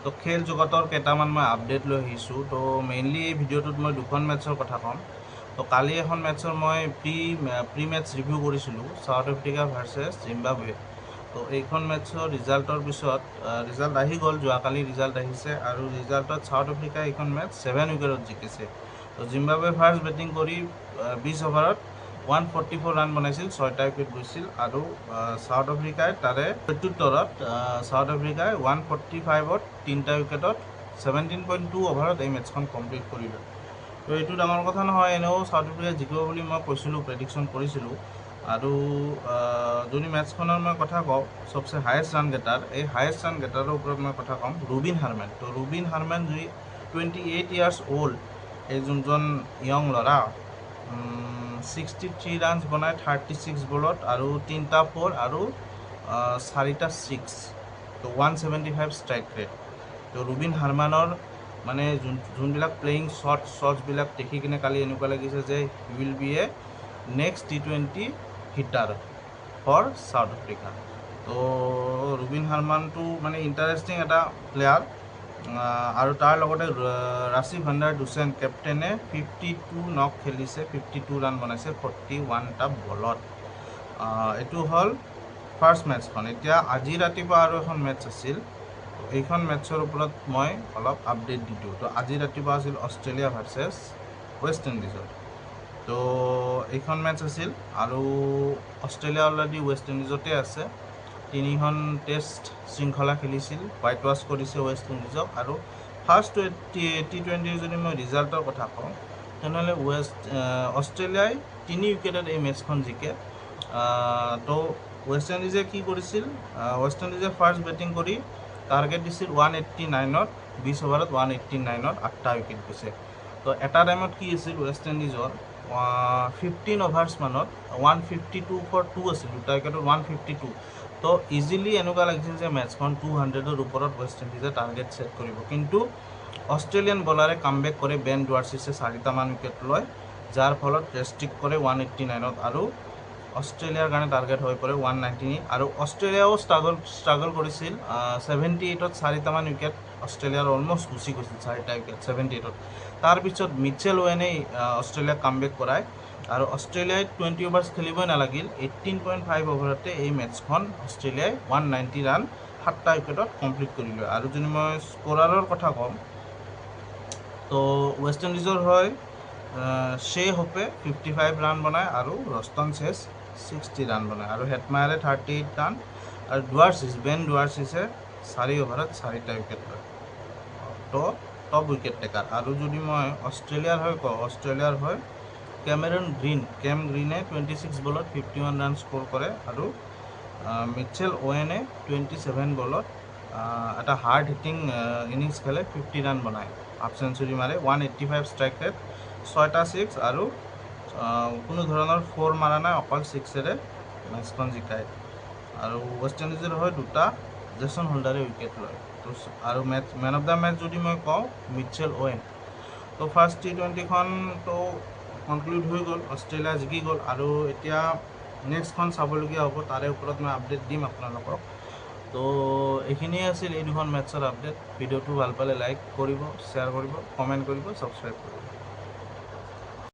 তো খেল জগতৰ কেইটামান মই আপডেট লৈ আহিছোঁ। তো মেইনলি এই ভিডিঅ'টোত মই দুখন মেটছৰ কথা ক'ম। তো কালি এখন মেটছৰ মই প্ৰি মেটছ ৰিভিউ কৰিছিলোঁ, চাউথ আফ্ৰিকা ভাৰ্চেছ জিম্বাবৱে। তো এইখন মেটছৰ ৰিজাল্টৰ পিছত ৰিজাল্ট আহি গ'ল, যোৱাকালি ৰিজাল্ট আহিছে, আৰু ৰিজাল্টত চাউথ আফ্ৰিকাই এইখন মেটছ 7 উইকেটত জিকিছে। তো জিম্বাবৱে ফাৰ্ষ্ট বেটিং কৰি 20 অভাৰত 144 ৰান বনাইছিল, 6টা উইকেট গৈছিল, আৰু চাউথ আফ্ৰিকাই তাৰে প্ৰত্যুত্তৰত চাউথ আফ্ৰিকাই 145ত 3টা উইকেটত 17.2 অভাৰত এই মেটছখন কমপ্লিট কৰিলে। তো এইটো ডাঙৰ কথা নহয়, এনেও চাউথ আফ্ৰিকাই জিকিব বুলি মই কৈছিলোঁ, প্ৰেডিকশ্যন কৰিছিলোঁ। আৰু যদি মেটছখনৰ মই কথা কওঁ, চবচে হায়েষ্ট ৰান গেটাৰ, এই হায়েষ্ট ৰান গেটাৰৰ ওপৰত মই কথা ক'ম, ৰুবিন হাৰমেন। তো ৰুবিন হাৰমেন যি 28 ইয়াৰ্ছ অ'ল্ড, এই যোনজন য়ং ল'ৰা, 63 ৰানছ বনাই 36 বলত, আৰু 3টা 4 আৰু 4টা 6, তো 175 ষ্ট্ৰাইক ৰেট। তো ৰুবিন হাৰমানৰ মানে যোনবিলাক প্লেয়িং শ্বটছবিলাক দেখি কিনে কালি এনেকুৱা লাগিছে যে he will be a next T20 hitter for South Africa. তো ৰুবিন হাৰমানটো মানে ইণ্টাৰেষ্টিং এটা প্লেয়াৰ, আৰু তাৰ লগতে ৰাশি ভাণ্ডাৰ দুছেন কেপ্টেইনে 52 নক খেলিছে, 52 ৰান বনাইছে 41টা বলত। এইটো হ'ল ফাৰ্ষ্ট মেটছখন। এতিয়া আজি ৰাতিপুৱা আৰু এখন মেটছ আছিল, এইখন মেটছৰ ওপৰত মই অলপ আপডেট দি দিওঁ। তো আজি ৰাতিপুৱা আছিল অষ্ট্ৰেলিয়া ভাৰ্চেছ ৱেষ্ট ইণ্ডিজৰ। তো এইখন মেটছ আছিল, আৰু অষ্ট্ৰেলিয়া অলৰেডি ৱেষ্ট ইণ্ডিজতে আছে, 3খন টেষ্ট শৃংখলা খেলিছিল, হোৱাইট ৱাছ কৰিছে ৱেষ্ট ইণ্ডিজক। আৰু ফাৰ্ষ্ট T20ৰ যদি মই ৰিজাল্টৰ কথা কওঁ, তেনেহ'লে অষ্ট্ৰেলিয়াই 3 উইকেটত এই মেটছখন জিকে। তো ৱেষ্ট ইণ্ডিজে কি কৰিছিল, ৱেষ্ট ইণ্ডিজে ফাৰ্ষ্ট বেটিং কৰি টাৰ্গেট দিছিল 189ত, 20 অভাৰত 189ত 8টা উইকেট গৈছে। তো এটা টাইমত কি আছিল ৱেষ্ট ইণ্ডিজৰ 15 অভাৰ্ছ মানত 152 ফৰ 2 আছিল, 2টা উইকেটত 152। তো ইজিলি এনেকুৱা লাগিছিল যে মেটছখন 200ৰ ওপৰত ৱেষ্ট ইণ্ডিজে টাৰ্গেট ছেট কৰিব, কিন্তু অষ্ট্ৰেলিয়ান বলাৰে কামবেক কৰে, বেন ডুৱাৰ্চিছে 4টামান উইকেট লয়, যাৰ ফলত ৰেষ্ট্ৰিক্ট কৰে 189ত, আৰু অষ্ট্ৰেলিয়াৰ কাৰণে টাৰ্গেট হৈ পৰে 190। আৰু অষ্ট্ৰেলিয়াও ষ্ট্ৰাগল কৰিছিল, 78ত 4টামান উইকেট অষ্ট্ৰেলিয়াৰ অলমষ্ট গুচি গৈছিল, 4টা উইকেট 78ত। তাৰপিছত মিচেল ওৱেনেই অষ্ট্ৰেলিয়াক কামবেক কৰায়, আৰু অষ্ট্ৰেলিয়াই 20 অভাৰ্ছ খেলিবই নালাগিল, 18.5 অভাৰতে এই মেটছখন অষ্ট্ৰেলিয়াই 190 ৰান 7টা উইকেটত কমপ্লিট কৰিলে। আৰু যদি মই স্ক'ৰাৰৰ কথা কওঁ, তো ৱেষ্ট ইণ্ডিজৰ হয় শ্বে হোপে 55 ৰান বনায়, আৰু ৰষ্টন চেছ 60 ৰান বনায়, আৰু হেটমায়াৰে 38 ৰান, আৰু বেন ডুৱাৰ্চিছে 4 অভাৰত 4টা উইকেট লয়। তো টপ উইকেট টেকাৰ। আৰু যদি মই অষ্ট্ৰেলিয়াৰ হয় কওঁ, অষ্ট্ৰেলিয়াৰ হয় কেম গ্ৰীনে 26 বলত 51 ৰান স্ক'ৰ কৰে, আৰু মিচেল ওৱেনে 27 বলত এটা হাৰ্ড হিটিং ইনিংছ খেলে, 50 ৰান বনায়, হাফ চেঞ্চুৰী মাৰে, 185 ষ্ট্ৰাইক ৰেট, 6টা 6, আৰু কোনো ধৰণৰ 4 মাৰা নাই, অকল 6এৰে মেটছখন জিকায়। আৰু ৱেষ্ট ইণ্ডিজৰ হয় 2টা জেছন হোল্ডাৰে উইকেট লয়। তো আৰু মেন অফ দ্য মেটছ যদি মই কওঁ, মিচেল ওৱেন। তো ফাৰ্ষ্ট T20খন তো কনক্লুড হৈ গ'ল, অষ্ট্ৰেলিয়া জিকি গ'ল, আৰু এতিয়া নেক্সটখন চাবলগীয়া হ'ব, তাৰে ওপৰত মই আপডেট দিম আপোনালোকক। তো এইখিনিয়ে আছিল এই দুখন মেটছৰ আপডেট। ভিডিঅ'টো ভাল পালে লাইক কৰিব, শ্বেয়াৰ কৰিব, কমেণ্ট কৰিব, ছাবস্ক্ৰাইব কৰিব।